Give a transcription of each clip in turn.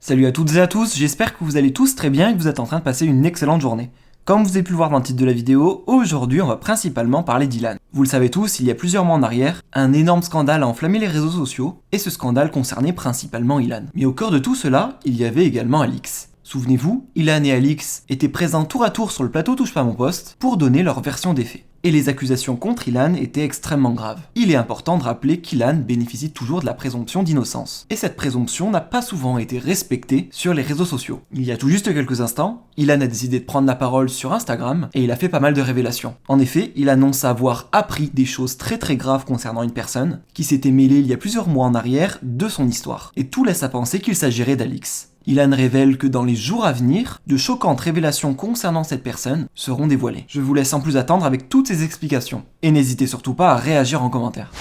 Salut à toutes et à tous, j'espère que vous allez tous très bien et que vous êtes en train de passer une excellente journée. Comme vous avez pu le voir dans le titre de la vidéo, aujourd'hui on va principalement parler d'Ilan. Vous le savez tous, il y a plusieurs mois en arrière, un énorme scandale a enflammé les réseaux sociaux, et ce scandale concernait principalement Ilan. Mais au cœur de tout cela, il y avait également Alix. Souvenez-vous, Ilan et Alix étaient présents tour à tour sur le plateau Touche pas à mon poste pour donner leur version des faits. Et les accusations contre Ilan étaient extrêmement graves. Il est important de rappeler qu'Ilan bénéficie toujours de la présomption d'innocence. Et cette présomption n'a pas souvent été respectée sur les réseaux sociaux. Il y a tout juste quelques instants, Ilan a décidé de prendre la parole sur Instagram et il a fait pas mal de révélations. En effet, il annonce avoir appris des choses très graves concernant une personne qui s'était mêlée il y a plusieurs mois en arrière de son histoire. Et tout laisse à penser qu'il s'agirait d'Alix. Ilan révèle que dans les jours à venir, de choquantes révélations concernant cette personne seront dévoilées. Je vous laisse sans plus attendre avec toutes ces explications. Et n'hésitez surtout pas à réagir en commentaire.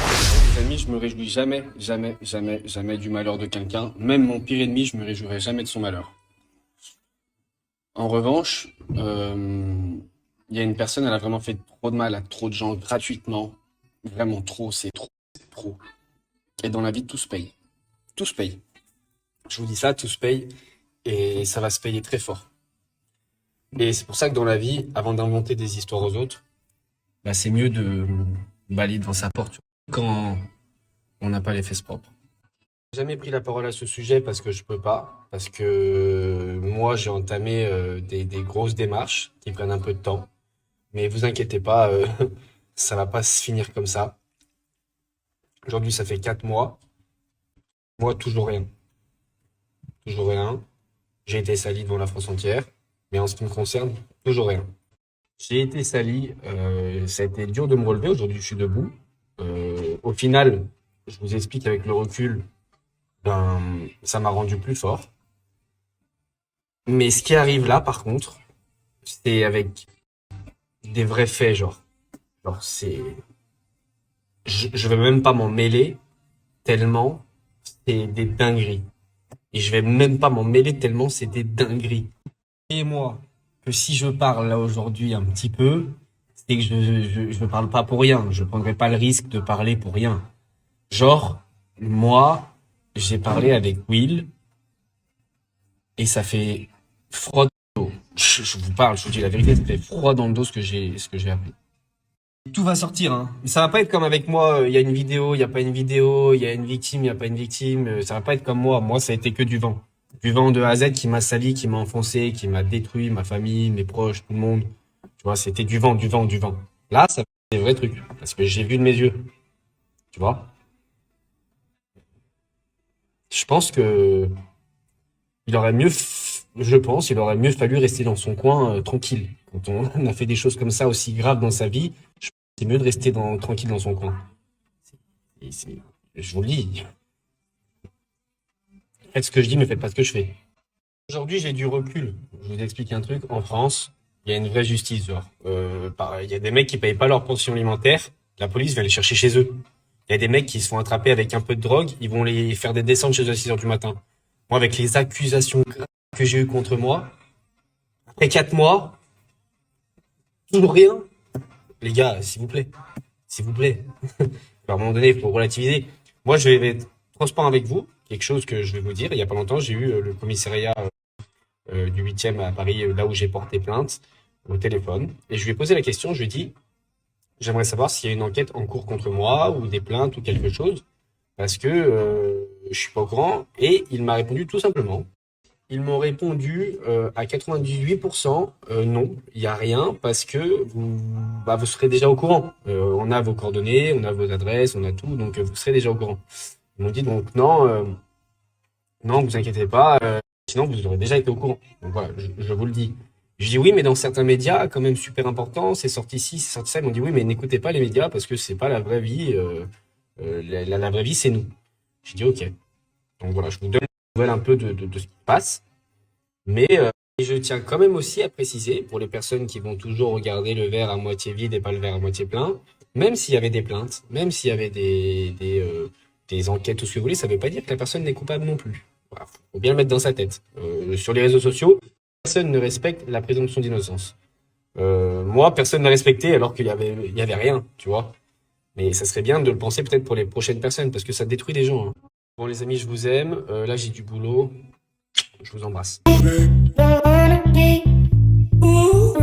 Les amis, je me réjouis jamais du malheur de quelqu'un. Même mon pire ennemi, je me réjouirai jamais de son malheur. En revanche, il y a une personne, elle a vraiment fait trop de mal à trop de gens gratuitement. Vraiment trop, c'est trop, c'est trop. Et dans la vie, tout se paye. Tout se paye. Je vous dis ça, tout se paye. Et ça va se payer très fort. Et c'est pour ça que dans la vie, avant d'inventer des histoires aux autres, bah, c'est mieux de balayer devant sa porte quand on n'a pas les fesses propres. J'ai jamais pris la parole à ce sujet parce que je peux pas. Parce que moi, j'ai entamé des grosses démarches qui prennent un peu de temps. Mais vous inquiétez pas, ça va pas se finir comme ça. Aujourd'hui, ça fait 4 mois. Moi, toujours rien. Toujours rien. J'ai été sali devant la France entière. Mais en ce qui me concerne, toujours rien. J'ai été sali. Ça a été dur de me relever. Aujourd'hui, je suis debout. Au final, je vous explique avec le recul, ben, ça m'a rendu plus fort. Mais ce qui arrive là, par contre, c'est avec des vrais faits, genre c'est, je vais même pas m'en mêler tellement c'est des dingueries. Et je vais même pas m'en mêler tellement c'est des dingueries. Et moi, que si je parle là aujourd'hui un petit peu, c'est que je parle pas pour rien. Je prendrai pas le risque de parler pour rien. Genre, moi, j'ai parlé avec Will et ça fait froid dans le dos. Je vous parle, je vous dis la vérité, ça fait froid dans le dos ce que j'ai appris. Tout va sortir, hein. Ça va pas être comme avec moi, il y a une vidéo, il y a pas une vidéo, il y a une victime, il y a pas une victime. Ça va pas être comme moi. Moi, ça a été que du vent. Du vent de A à Z qui m'a sali, qui m'a enfoncé, qui m'a détruit, ma famille, mes proches, tout le monde. Tu vois, c'était du vent, du vent, du vent. Là, ça fait des vrais trucs. Parce que j'ai vu de mes yeux. Tu vois? Je pense que il aurait mieux, il aurait mieux fallu rester dans son coin tranquille. Quand on a fait des choses comme ça aussi graves dans sa vie, je pense que c'est mieux de rester tranquille dans son coin. Je vous le dis. Faites ce que je dis, mais faites pas ce que je fais. Aujourd'hui, j'ai du recul. Je vous explique un truc. En France, il y a une vraie justice. Genre, il y a des mecs qui payent pas leur pension alimentaire. La police vient les chercher chez eux. Il y a des mecs qui se font attraper avec un peu de drogue. Ils vont les faire des descentes chez eux à 6 heures du matin. Moi, avec les accusations graves que j'ai eues contre moi, après 4 mois, toujours rien. Les gars, s'il vous plaît. S'il vous plaît. À un moment donné, il faut relativiser. Moi, je vais être transparent avec vous. Quelque chose que je vais vous dire. Il y a pas longtemps, j'ai eu le commissariat du 8e à Paris, là où j'ai porté plainte, au téléphone. Et je lui ai posé la question, je lui ai dit, j'aimerais savoir s'il y a une enquête en cours contre moi, ou des plaintes, ou quelque chose, parce que je suis pas au courant. Et il m'a répondu tout simplement. Ils m'ont répondu à 98% non, il n'y a rien, parce que vous serez déjà au courant. On a vos coordonnées, on a vos adresses, on a tout, donc vous serez déjà au courant. Ils m'ont dit donc non, non, vous inquiétez pas, sinon vous aurez déjà été au courant. Donc voilà, je vous le dis. Je dis oui, mais dans certains médias, quand même super important, c'est sorti ci, c'est sorti ça. Ils m'ont dit oui, mais n'écoutez pas les médias parce que c'est pas la vraie vie. La vraie vie, c'est nous. J'ai dit ok. Donc voilà, je vous donne une nouvelle un peu de ce qui se passe. Mais je tiens quand même aussi à préciser, pour les personnes qui vont toujours regarder le verre à moitié vide et pas le verre à moitié plein, même s'il y avait des plaintes, même s'il y avait des enquêtes, tout ce que vous voulez, ça ne veut pas dire que la personne n'est coupable non plus. Voilà, faut bien le mettre dans sa tête. Sur les réseaux sociaux, personne ne respecte la présomption d'innocence. Moi, personne n'a respecté alors il y avait rien, tu vois. Mais ça serait bien de le penser peut-être pour les prochaines personnes, parce que ça détruit des gens, hein. Bon les amis, je vous aime. Là, j'ai du boulot. Je vous embrasse. Don't wanna be, ooh,